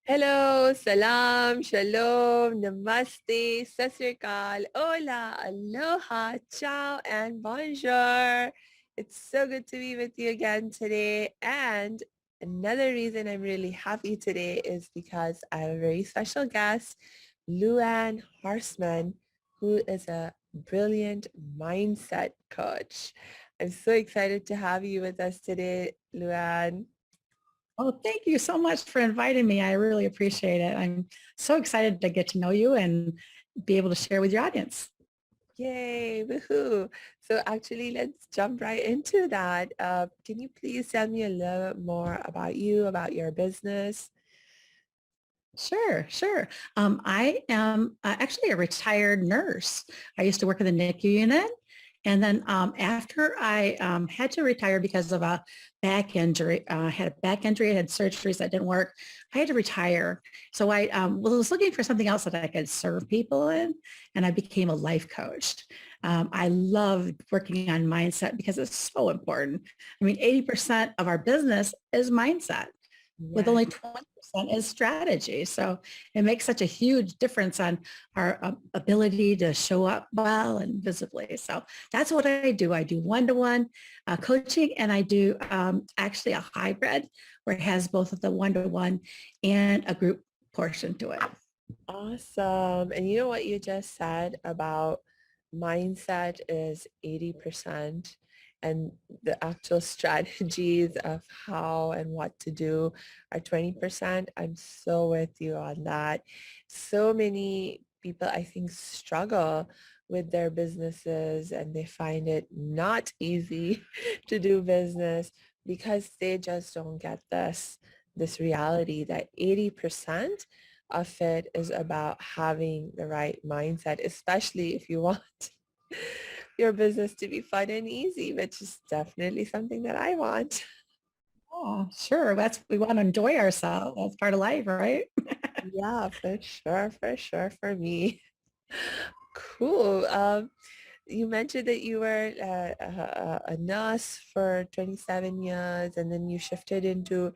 Hello, salam, shalom, namaste, sasrikal, hola, aloha, ciao, and bonjour. It's so good to be with you again today. And another reason I'm really happy today is because I have a very special guest, LuAnn Horstman, who is a brilliant mindset coach. I'm so excited to have you with us today, LuAnn. Oh, thank you so much for inviting me. I really appreciate it. I'm so excited to get to know you and be able to share with your audience. Yay, woohoo. So actually, let's jump right into that. Can you please tell me a little more about you, about your business? Sure, sure. I am actually a retired nurse. I used to work in the NICU unit. And then after I had to retire because of a back injury, I had a back injury, I had surgeries that didn't work. I had to retire. So I was looking for something else that I could serve people in, and I became a life coach. I loved working on mindset because it's so important. I mean, 80% of our business is mindset with Yeah. only 20% is strategy. So it makes such a huge difference on our ability to show up well and visibly. So that's what I do. I do one-to-one coaching, and I do actually a hybrid where it has both of the one-to-one and a group portion to it. Awesome. And you know what you just said about mindset is 80% and the actual strategies of how and what to do are 20%. I'm so with you on that. So many people, I think, struggle with their businesses and they find it not easy to do business because they just don't get this reality that 80% of it is about having the right mindset, especially if you want your business to be fun and easy, which is definitely something that I want. Oh, sure. We want to enjoy ourselves. That's part of life, right? Yeah, for sure, for me. Cool. You mentioned that you were a nurse for 27 years and then you shifted into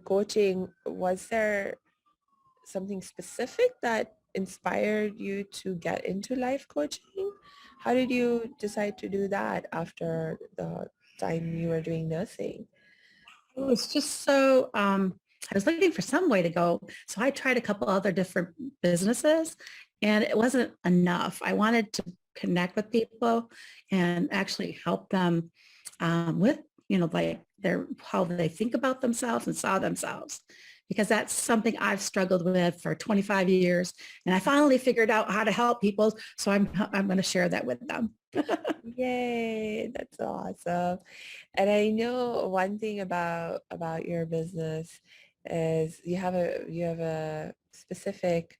coaching. Was there something specific that inspired you to get into life coaching? How did you decide to do that after the time you were doing nursing? It was just so, I was looking for some way to go. So I tried a couple other different businesses and it wasn't enough. I wanted to connect with people and actually help them with, like how they think about themselves and saw themselves. Because that's something I've struggled with for 25 years. And I finally figured out how to help people. So I'm going to share that with them. Yay, that's awesome. And I know one thing about your business is you have a specific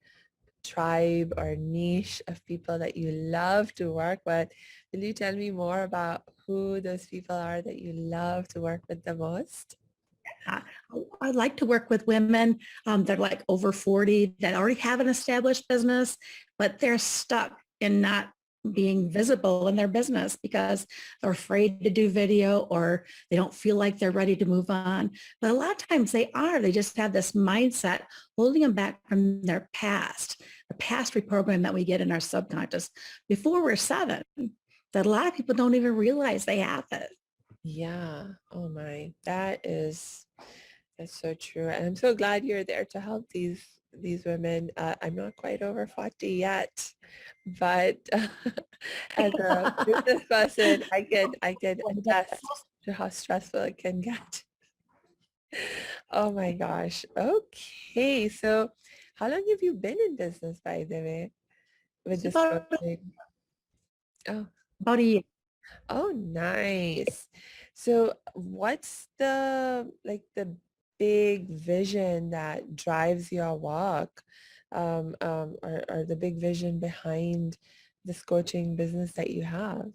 tribe or niche of people that you love to work with. Will you tell me more about who those people are that you love to work with the most? I, I like to work with women that are like over 40 that already have an established business, but they're stuck in not being visible in their business because they're afraid to do video or they don't feel like they're ready to move on. But a lot of times they are. They just have this mindset holding them back from their past, the past reprogram that we get in our subconscious before we're 7, that a lot of people don't even realize they have it. Yeah. Oh my, that's so true. And I'm so glad you're there to help these women. I'm not quite over 40 yet, but as a business person, I can attest to how stressful it can get. Oh my gosh. Okay. So how long have you been in business, by the way, with It's this about, coaching? Oh, about a year. oh, nice. So what's the big vision that drives your work, or the big vision behind this coaching business that you have?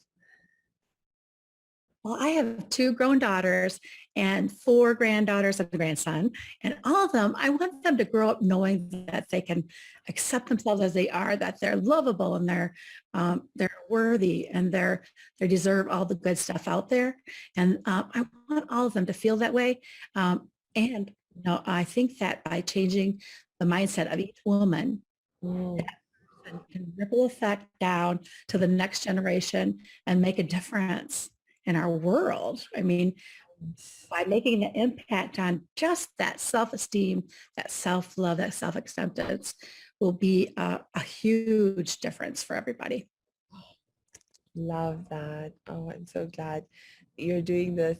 Well, I have 2 grown daughters and 4 granddaughters and a grandson. And all of them, I want them to grow up knowing that they can accept themselves as they are, that they're lovable and they're worthy and they deserve all the good stuff out there. And I want all of them to feel that way. And No, I think that by changing the mindset of each woman, Mm. and can ripple effect down to the next generation and make a difference in our world. I mean, by making an impact on just that self-esteem, that self-love, that self-acceptance will be a huge difference for everybody. Love that. Oh, I'm so glad you're doing this.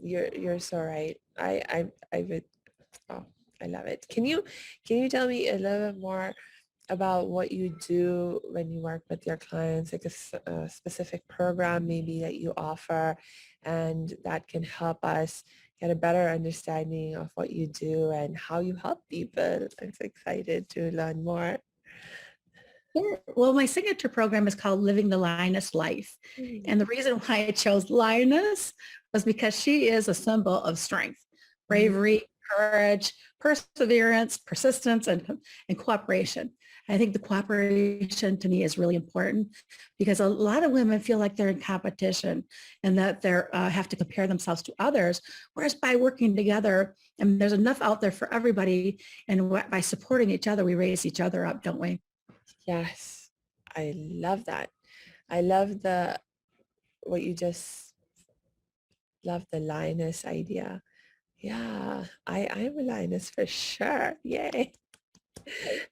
You're so right. I would. Oh, I love it. Can you tell me a little bit more about what you do when you work with your clients, like a specific program maybe that you offer, and that can help us get a better understanding of what you do and how you help people. I'm so excited to learn more. Sure. Well, my signature program is called Living the Lioness Life. Mm. And the reason why I chose Lioness was because she is a symbol of strength, Mm. bravery, courage, perseverance, persistence, and cooperation. I think the cooperation to me is really important because a lot of women feel like they're in competition and that they have to compare themselves to others. Whereas by working together, and there's enough out there for everybody, and by supporting each other, we raise each other up, don't we? Yes, I love that. I love the what you just love the lioness idea. Yeah, I'm a lioness for sure. Yay.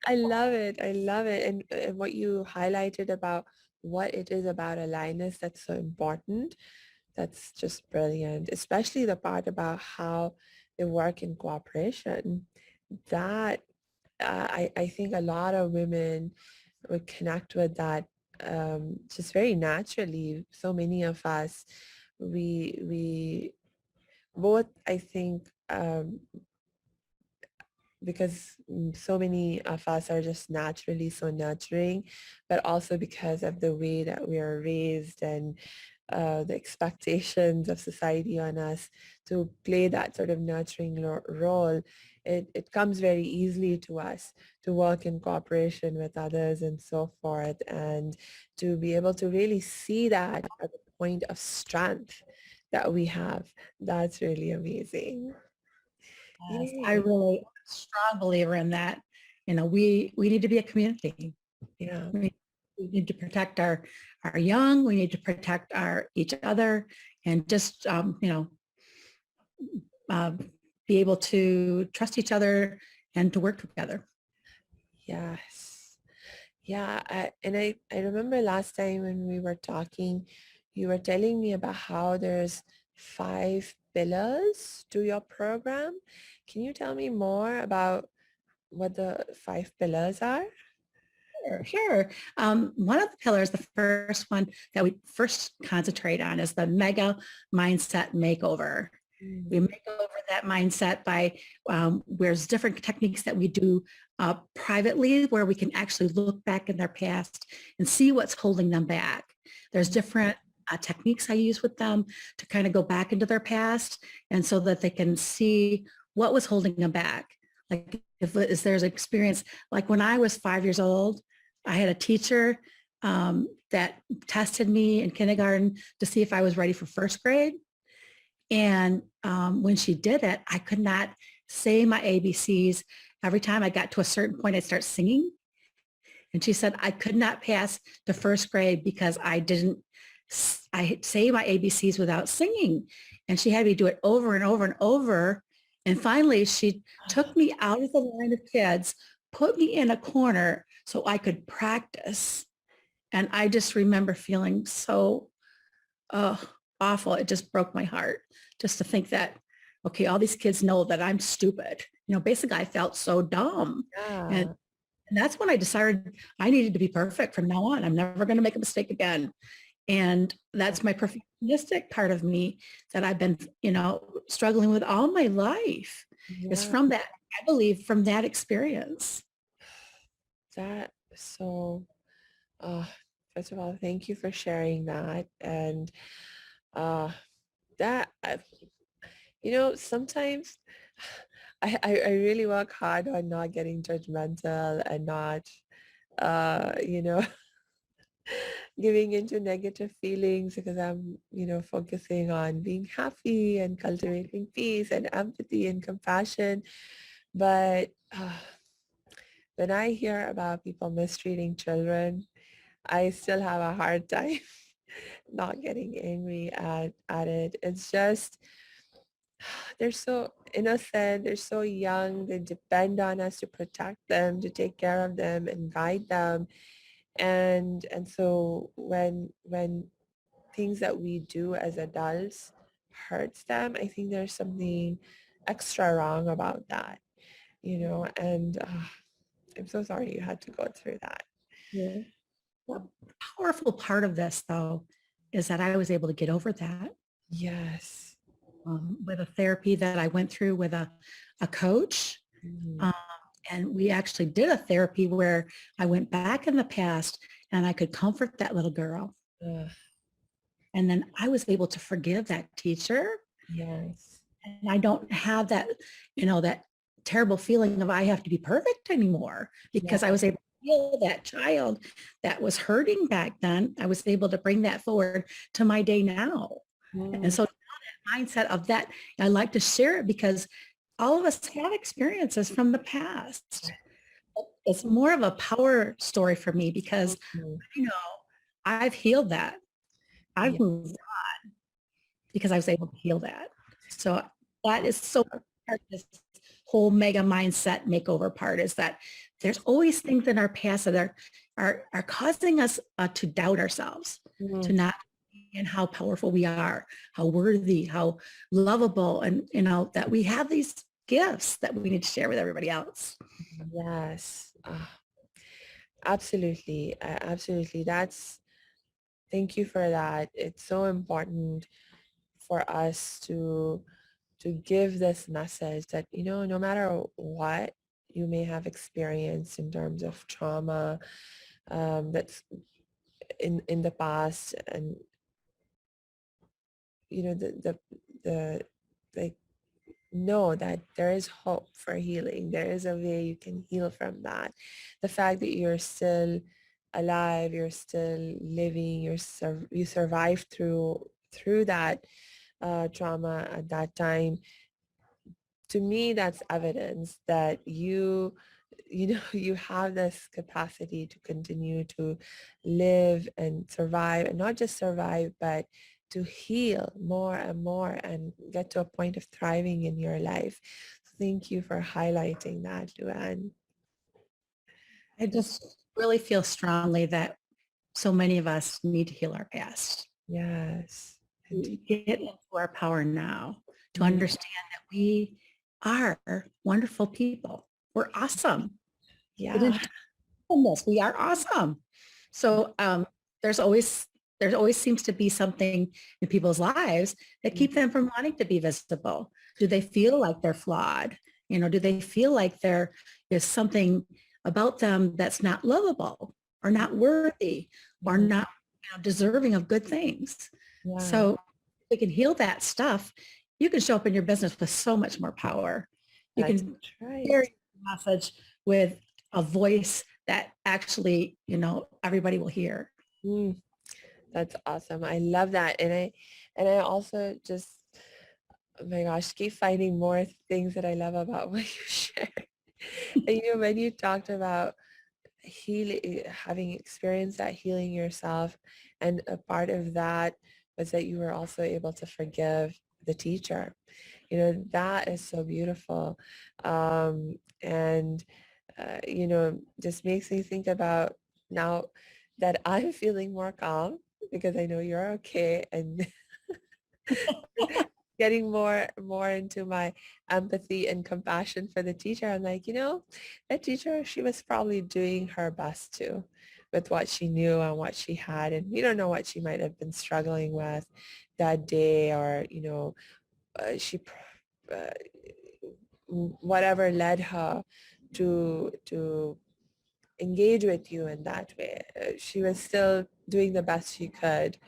I love it. I love it. And what you highlighted about what it is about a lioness that's so important, that's just brilliant, especially the part about how they work in cooperation. That I think a lot of women would connect with that just very naturally. So many of us, we both, I think, because so many of us are just naturally so nurturing, but also because of the way that we are raised and the expectations of society on us to play that sort of nurturing role, it comes very easily to us to work in cooperation with others and so forth, and to be able to really see that as a point of strength that we have. That's really amazing. Yes, I Yay. really strong believer in that. We need to be a community. Yeah. We, we need to protect our young. We need to protect our each other, and just uh, be able to trust each other and to work together. Yes. Yeah. I remember last time when we were talking, you were telling me about how there's 5 pillars to your program. Can you tell me more about what the 5 pillars are? Sure, sure. One of the pillars, the first one that we first concentrate on is the mega mindset makeover. Mm. We make over that mindset by there's different techniques that we do privately where we can actually look back in their past and see what's holding them back. There's different techniques I use with them to kind of go back into their past and so that they can see what was holding them back. Like if there's an experience, like when I was 5 years old, I had a teacher that tested me in kindergarten to see if I was ready for first grade. And when she did it, I could not say my ABCs. Every time I got to a certain point, I'd start singing. And she said I could not pass to first grade because I say my ABCs without singing. And she had me do it over and over and over. And finally, she took me out of the line of kids, put me in a corner so I could practice. And I just remember feeling so uh, awful. It just broke my heart just to think that, okay, all these kids know that I'm stupid. Basically I felt so dumb. And, Yeah. and that's when I decided I needed to be perfect from now on. I'm never going to make a mistake again. And that's my perfectionistic part of me that I've been, struggling with all my life is Yeah. from that, I believe, from that experience. That so uh first of all, thank you for sharing that. And uh that sometimes I really work hard on not getting judgmental and not uh you know giving into negative feelings because I'm, focusing on being happy and cultivating peace and empathy and compassion. But when I hear about people mistreating children, I still have a hard time not getting angry at it. It's just, they're so innocent, they're so young, they depend on us to protect them, to take care of them and guide them. And so when things that we do as adults hurts them, I think there's something extra wrong about that, and I'm so sorry you had to go through that. Yeah. The powerful part of this, though, is that I was able to get over that Yes. with a therapy that I went through with a coach. Mhm. Um, and we actually did a therapy where I went back in the past and I could comfort that little girl. Ugh, And then I was able to forgive that teacher. yes. And I don't have that, that terrible feeling of I have to be perfect anymore because I Yeah. was able to heal that child that was hurting back then. I was able to bring that forward to my day now. And Mm, so that mindset of that, I like to share it because all of us have experiences from the past. It's more of a power story for me because mhm. I know I've healed that. I've Yeah. moved because I was able to heal that. So that is so part of this whole mega mindset makeover part is that there's always things in our past that are causing us to doubt ourselves, to Mm, not and how powerful we are, how worthy, how lovable, and that we have these gifts that we need to share with everybody else. yes. Absolutely. Absolutely. Thank you for that. It's so important for us to give this message that, no matter what you may have experienced in terms of trauma, that's in the past, and the like, know that there is hope for healing. There is a way you can heal from that. The fact that you're still alive, you're still living, you survived through that trauma at that time. To me, that's evidence that you have this capacity to continue to live and survive, and not just survive, but to heal more and more and get to a point of thriving in your life. So thank you for highlighting that, LuAnn. I just really feel strongly that so many of us need to heal our past, Yes, to indeed. get into our power now, to Mm, understand that we are wonderful people. We're awesome. We yeah. didn't on this. We are awesome. So there's always seems to be something in people's lives that Mm, keep them from wanting to be visible. Do they feel like they're flawed? Do they feel like there is something about them that's not lovable or not worthy or mhm. not deserving of good things? Yeah, So we can heal that stuff. You can show up in your business with so much more power. You that's can right. share your message with a voice that actually, everybody will hear. Mm, that's awesome. I love that. And I also just, oh my gosh, keep finding more things that I love about what you shared. And when you talked about healing, having experienced that healing yourself, and a part of that was that you were also able to forgive the teacher. That is so beautiful. And just makes me think about now that I'm feeling more calm because I know you're okay, and getting more into my empathy and compassion for the teacher. I'm like, that teacher, she was probably doing her best too with what she knew and what she had. And we don't know what she might have been struggling with that day, or, uh, whatever led her to engage with you in that way. She was still doing the best she could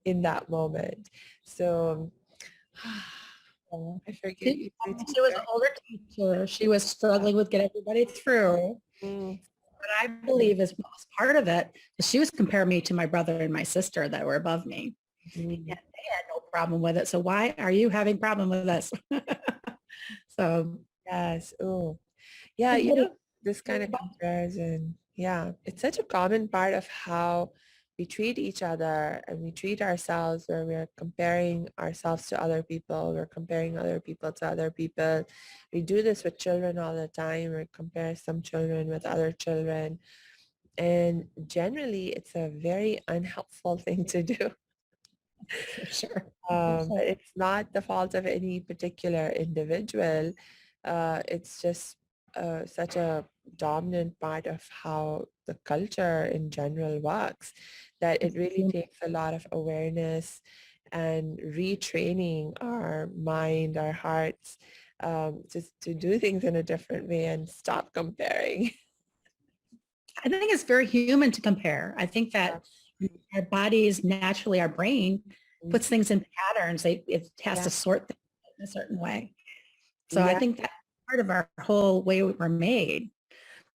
in that moment. So I forgive She you too, she was an teacher. older teacher. She was struggling with getting everybody through. Mm. I believe is was part of it. She was comparing me to my brother and my sister that were above me. And Mm, they had no problem with it. So why are you having problem with us? So yes. Oh, yeah. everybody, This kind of comparison. Yeah. It's such a common part of how we treat each other and we treat ourselves, where we're comparing ourselves to other people. We're comparing other people to other people. We do this with children all the time. We compare some children with other children. And generally, it's a very unhelpful thing to do. for sure. But it's not the fault of any particular individual. It's just such a dominant part of how the culture in general works, that it really takes a lot of awareness and retraining our mind, our hearts, just to do things in a different way and stop comparing. I think it's very human to compare. I think that our bodies naturally, our brain puts things in patterns. It has Yeah, to sort things in a certain way. So I yeah, think that's part of our whole way we were made,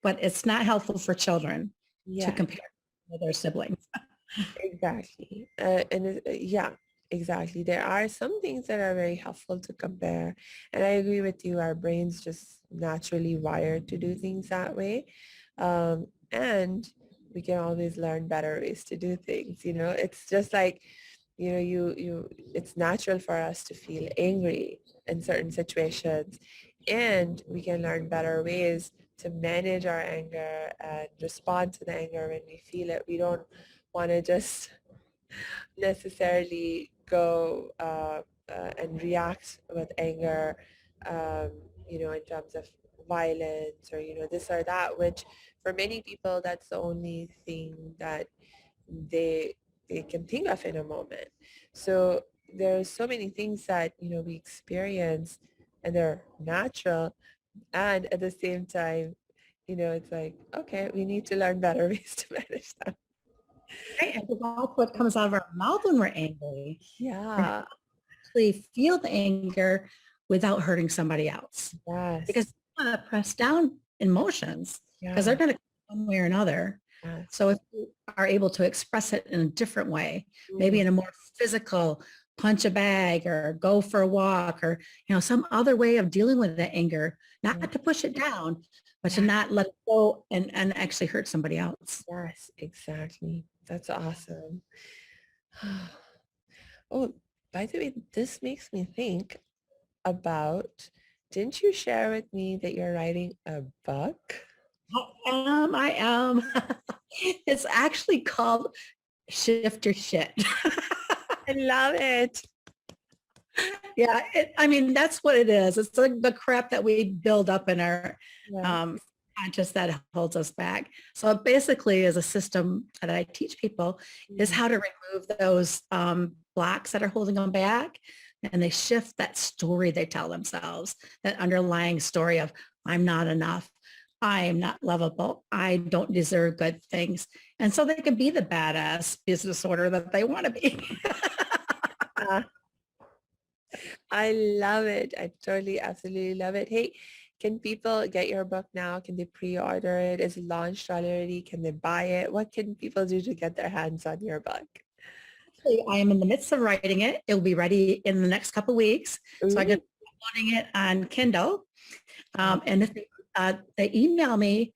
but it's not helpful for children to yeah. compare with their siblings. Exactly. Yeah, exactly. There are some things that are very helpful to compare. And I agree with you. Our brains just naturally wired to do things that way. And we can always learn better ways to do things. It's just like, it's natural for us to feel angry in certain situations. And we can learn better ways to manage our anger and respond to the anger when we feel it. We don't want to just necessarily go and react with anger, um, in terms of violence or, this or that, which for many people, that's the only thing that they they can think of in a moment. So there's so many things that, we experience and they're natural. And at the same time, it's like, okay, we need to learn better ways to manage them. Right? And that's what comes out of our mouth when we're angry. We're Yeah. actually feel the anger without hurting somebody else. Because Yes. you want to press down emotions because they're Yeah. going to come one way or another. Yes. So if you are able to express it in a different way, maybe Mm, in a more physical, punch a bag or go for a walk or, some other way of dealing with the anger, yeah. not to push it down, but to Yeah. not let it go and actually hurt somebody else. Yes, exactly. That's awesome. Oh, by the way, this makes me think about, didn't you share with me that you're writing a book? I am. It's actually called Shift Your Shit. I love it. Yeah, I mean, that's what it is. It's like the crap that we build up in our Yes. um, conscious that holds us back. So it basically is a system that I teach people is Mm, how to remove those blocks that are holding them back. And they shift that story they tell themselves, that underlying story of I'm not enough. I am not lovable. I don't deserve good things. And so they can be the badass business owner that they want to be. uh, I love it. I totally, absolutely love it. Hey, can people get your book now? Can they pre-order it? Is it launched already? Can they buy it? What can people do to get their hands on your book? Actually, I am in the midst of writing it. It will be ready in the next couple of weeks. So I'm going Ooh. to be uploading it on Kindle. uh, And if they email me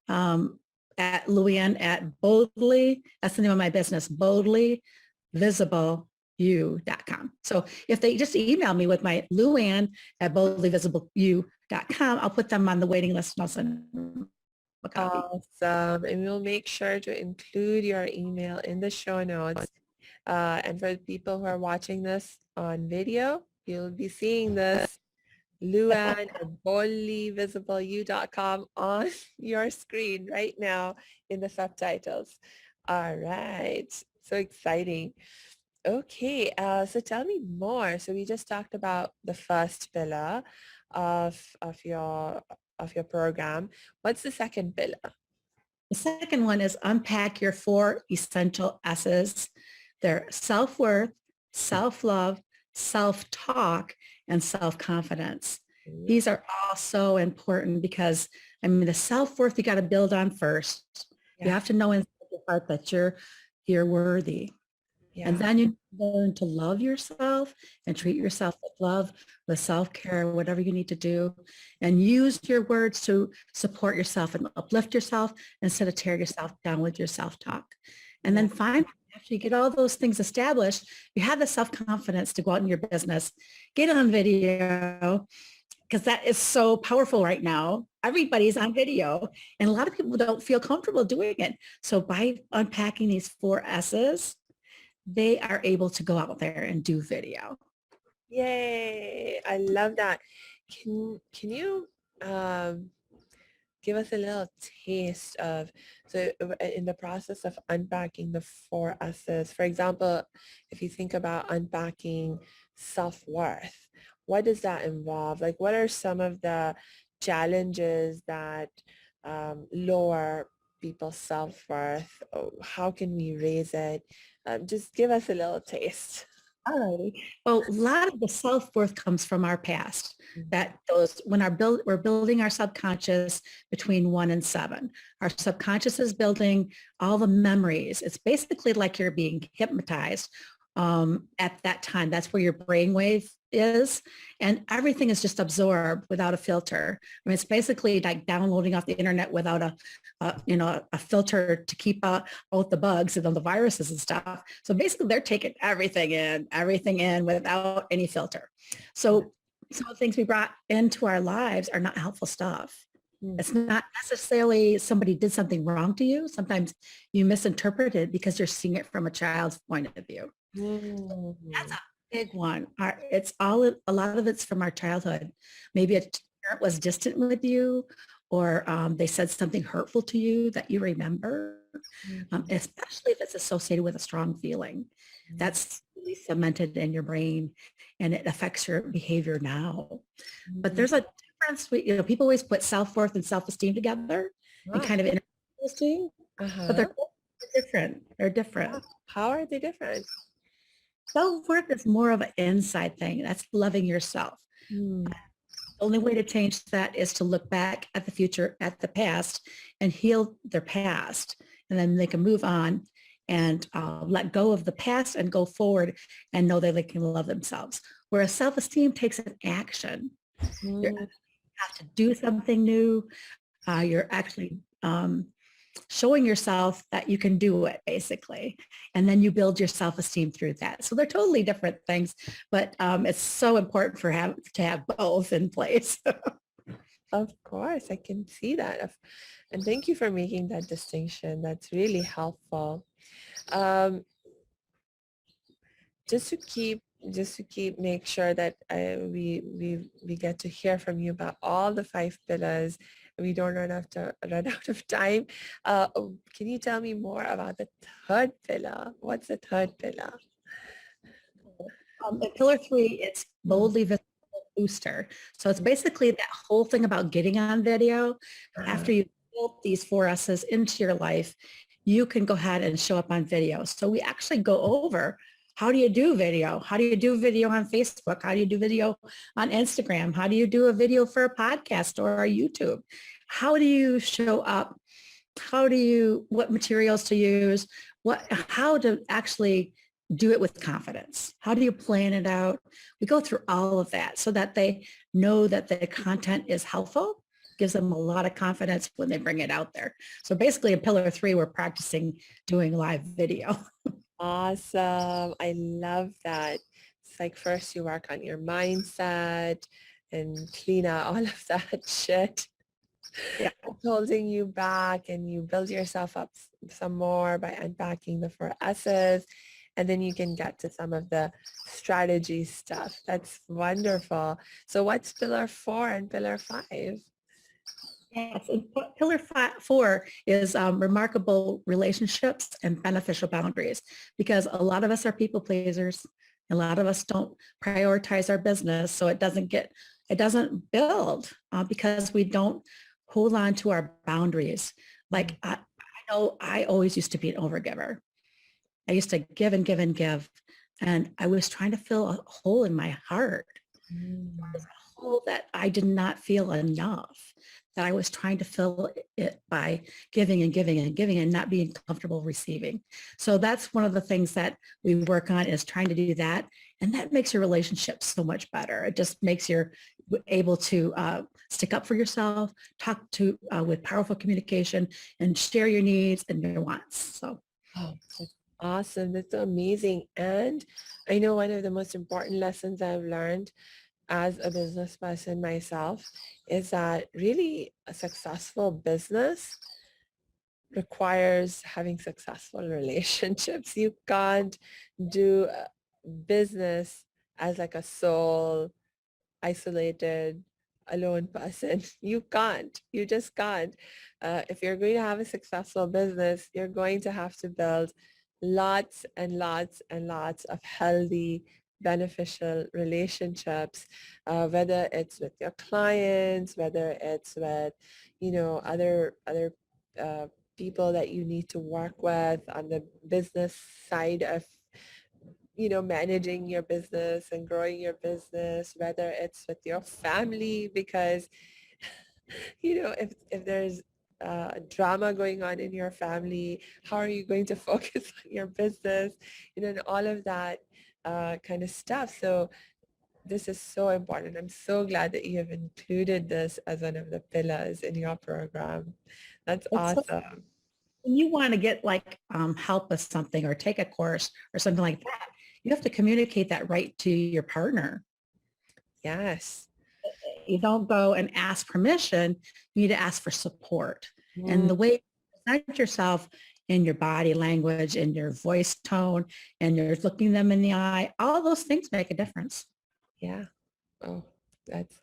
at LuAnn at boldly, that's the name of my business, boldlyvisibleyou.com. So if they just email me with my LuAnn at boldlyvisibleyou.com, I'll put them on the waiting list and I'll send them a copy. Awesome. And we'll make sure to include your email in the show notes. And for the people who are watching this on video, you'll be seeing this LuAnn at boldlyvisibleyou.com on your screen right now in the subtitles. All right. So exciting. Okay, so tell me more. So we just talked about the first pillar of your program. What's the second pillar? The second one is unpack your four essential S's. They're self-worth, self-love, self-talk, and self-confidence. Ooh, These are all so important because I mean, the self-worth you got to build on first. You Yeah. have to know inside your heart that you're worthy. And Yeah. then you learn to love yourself and treat yourself with love, with self-care, whatever you need to do, and use your words to support yourself and uplift yourself instead of tear yourself down with your self-talk. And Yeah. then finally, after you get all those things established, you have the self-confidence to go out in your business, get on video, because that is so powerful right now. Everybody's on video and a lot of people don't feel comfortable doing it. So by unpacking these 4 S's, they are able to go out there and do video. Yay. I love that. Can you give us a little taste of, so in the process of unpacking the 4 S's, for example, if you think about unpacking self-worth, what does that involve? Like, what are some of the challenges that lower people's self-worth? Oh, how can we raise it? Just give us a little taste. Alrighty. Well, a lot of the self-worth comes from our past. Mm. That those when we're building our subconscious between 1 and 7. Our subconscious is building all the memories. It's basically like you're being hypnotized at that time. That's where your brainwave is, and everything is just absorbed without a filter. I mean, it's basically like downloading off the internet without a filter to keep out the bugs and the viruses and stuff. So basically, they're taking everything in without any filter. So some of the things we brought into our lives are not helpful stuff. Mm. It's not necessarily somebody did something wrong to you. Sometimes you misinterpret it because you're seeing it from a child's point of view. Mm. That's a big one. A lot of it's from our childhood. Maybe a parent was distant with you, or they said something hurtful to you that you remember, Mm. especially if it's associated with a strong feeling. That's really cemented in your brain and it affects your behavior now. But Mm. there's a difference. People always put self-worth and self-esteem together and Ah, kind of introduce those two, but uh-huh. they're different. They're different. How are they different? Self-worth is more of an inside thing. That's loving yourself. Mm. The only way to change that is to look back at the future, at the past, and heal their past. And then they can move on and let go of the past and go forward and know that they can love themselves. Whereas self-esteem takes an action. You Mm. have to do something new. You're actually showing yourself that you can do it, basically. And then you build your self-esteem through that. So they're totally different things, but it's so important to have both in place. Of course, I can see that. And thank you for making that distinction. That's really helpful. Um, just to make sure that we get to hear from you about all the 5 pillars. We don't run out of time. Can you tell me more about the third pillar? What's the third pillar? In pillar 3, it's Mm. boldly visible booster. So it's basically that whole thing about getting on video. After Uh-huh. you build these 4 S's into your life, you can go ahead and show up on video. So we actually go over, how do you do video? How do you do video on Facebook? How do you do video on Instagram? How do you do a video for a podcast or a YouTube? How do you show up? What materials to use? How to actually do it with confidence? How do you plan it out? We go through all of that so that they know that the content is helpful, gives them a lot of confidence when they bring it out there. So basically in pillar 3, we're practicing doing live video. Awesome. I love that. It's like first you work on your mindset and clean out all of that shit Yeah. that's holding you back, and you build yourself up some more by unpacking the 4 S's, and then you can get to some of the strategy stuff. That's wonderful. So what's pillar 4 and pillar 5? Yes, and pillar 4 is remarkable relationships and beneficial boundaries, because a lot of us are people pleasers. A lot of us don't prioritize our business, so it doesn't build because we don't hold on to our boundaries. Like I know I always used to be an overgiver. I used to give and give and give, and I was trying to fill a hole in my heart, Mm. a hole that I did not feel enough. that I was trying to fill it by giving and giving and giving and not being comfortable receiving. So that's one of the things that we work on, is trying to do that. And that makes your relationship so much better. It just makes you able to stick up for yourself, talk to with powerful communication, and share your needs and your wants. So Oh, that's awesome. That's so amazing. And I know one of the most important lessons I've learned as a business person myself is that really a successful business requires having successful relationships. You can't do business as like a sole, isolated, alone person. You can't. You just can't. If you're going to have a successful business, you're going to have to build lots and lots and lots of healthy, beneficial relationships, whether it's with your clients, whether it's with, other uh, people that you need to work with on the business side of managing your business and growing your business, whether it's with your family, because, if there's drama going on in your family, how are you going to focus on your business, and all of that kind of stuff. So this is so important. I'm so glad that you have included this as one of the pillars in your program. That's it's so, awesome. when you want to get like help with something or take a course or something like that, you have to communicate that right to your partner. Yes. You don't go and ask permission. You need to ask for support. And Mm, the way you present yourself in your body language, in your voice tone, and you're looking them in the eye, all those things make a difference. yeah. Oh, that's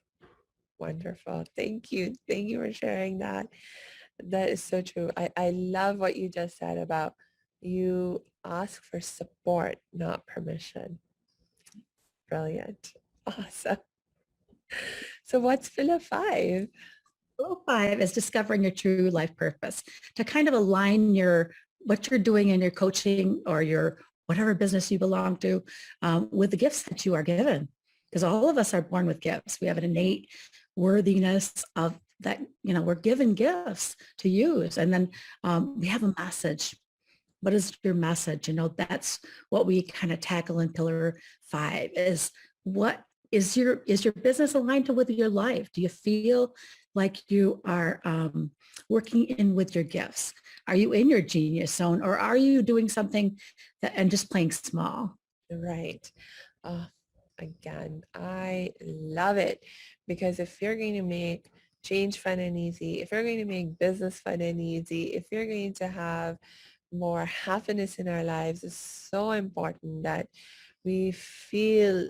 wonderful. Thank you. Thank you for sharing that. That is so true. I love what you just said about you ask for support, not permission. Brilliant. Awesome. So what's pillar 5? Goal 5 is discovering your true life purpose, to kind of align your what you're doing in your coaching or your whatever business you belong to with the gifts that you are given. Because all of us are born with gifts. We have an innate worthiness of that, we're given gifts to use. And then we have a message. What is your message? That's what we kind of tackle in pillar 5, is what is your business aligned to with your life? Do you feel like you are working in with your gifts? Are you in your genius zone, or are you doing something and just playing small? Right. Uh, Again, I love it, because if you're going to make change fun and easy, if you're going to make business fun and easy, if you're going to have more happiness in our lives, it's so important that we feel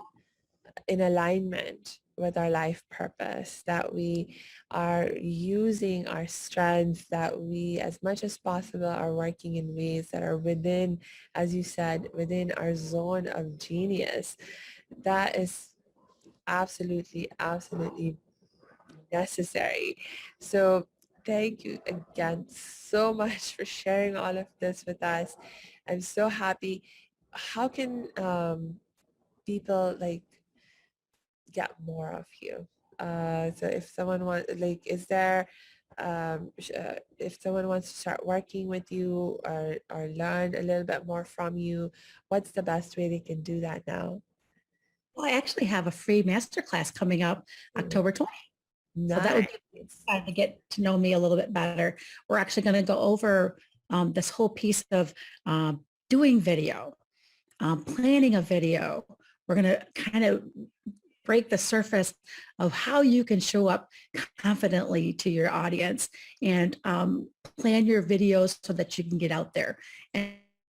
in alignment with our life purpose, that we are using our strengths, that we as much as possible are working in ways that are within, as you said, within our zone of genius. That is absolutely, absolutely necessary. So thank you again so much for sharing all of this with us. I'm so happy. How can people get more of you? So if someone wants, is there, if someone wants to start working with you, or learn a little bit more from you, what's the best way they can do that now? Well, I actually have a free masterclass coming up Ooh, October 20th. So that would be nice. time to get to know me a little bit better. We're actually going to go over this whole piece of doing video, planning a video. We're going to kind of break the surface of how you can show up confidently to your audience and plan your videos so that you can get out there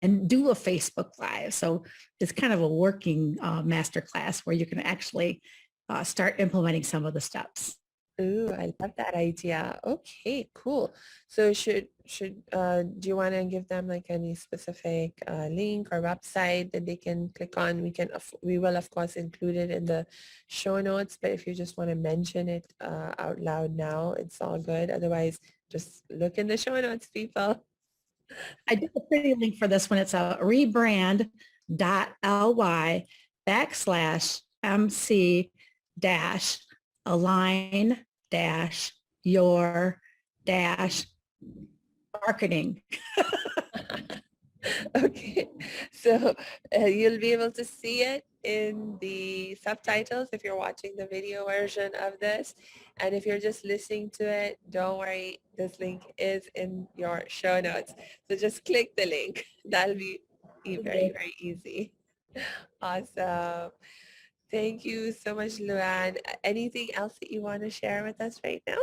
and do a Facebook Live. So it's kind of a working masterclass where you can actually start implementing some of the steps. Ooh, I love that idea. Okay, cool. So do you want to give them like any specific link or website that they can click on? We will of course include it in the show notes, but if you just want to mention it out loud now, it's all good. Otherwise, just look in the show notes, people. I did a pretty link for this one. It's a rebrand.ly /MC dash align dash your dash marketing. Okay, so you'll be able to see it in the subtitles if you're watching the video version of this. And if you're just listening to it, don't worry, this link is in your show notes. So just click the link. That'll be very, very easy. Awesome. Thank you so much, LuAnn. Anything else that you want to share with us right now?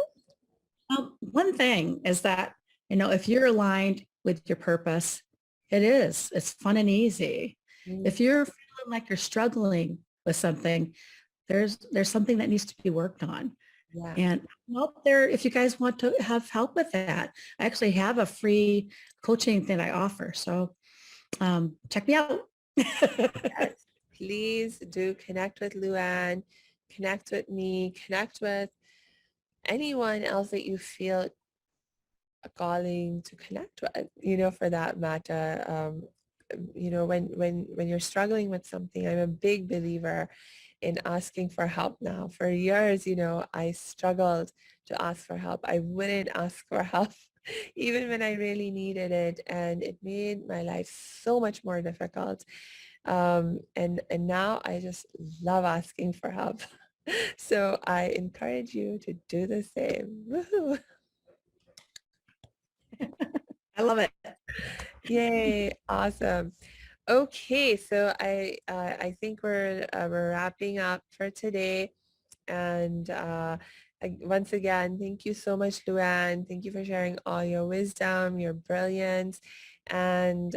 One thing is that, if you're aligned with your purpose, it's fun and easy. Mm, If you're feeling like you're struggling with something, there's something that needs to be worked on. yeah. And I'm out there if you guys want to have help with that. I actually have a free coaching that I offer. So check me out. Yes. Please do connect with LuAnn, connect with me, connect with anyone else that you feel a calling to connect with, for that matter. When you're struggling with something, I'm a big believer in asking for help now. For years, I struggled to ask for help. I wouldn't ask for help even when I really needed it. And it made my life so much more difficult. And now I just love asking for help. So I encourage you to do the same. Woohoo. I love it. Yay, awesome. Okay, so I think we're wrapping up for today. And once again, thank you so much, LuAnn. Thank you for sharing all your wisdom, your brilliance. And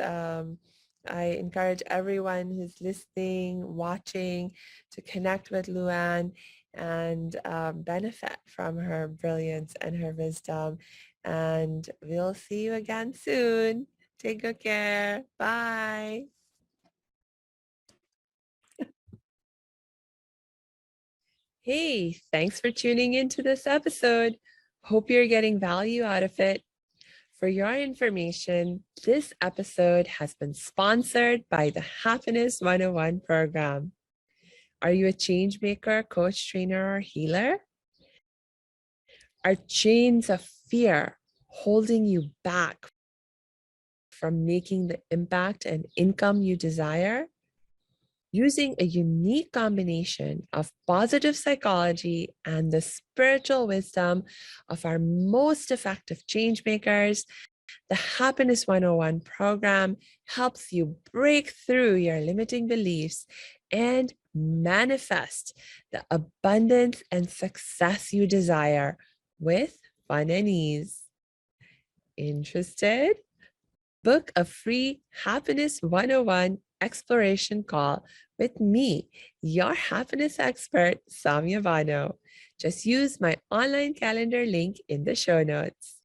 I encourage everyone who's listening, watching, to connect with LuAnn and benefit from her brilliance and her wisdom. And we'll see you again soon. Take good care. Bye. Hey, thanks for tuning into this episode. Hope you're getting value out of it. For your information, this episode has been sponsored by the Happiness 101 program. Are you a change maker, coach, trainer, or healer? Are chains of fear holding you back from making the impact and income you desire? Using a unique combination of positive psychology and the spiritual wisdom of our most effective change makers, the Happiness 101 program helps you break through your limiting beliefs and manifest the abundance and success you desire with fun and ease. Interested? Book a free Happiness 101 exploration call with me, your happiness expert, Samia Bano. Just use my online calendar link in the show notes.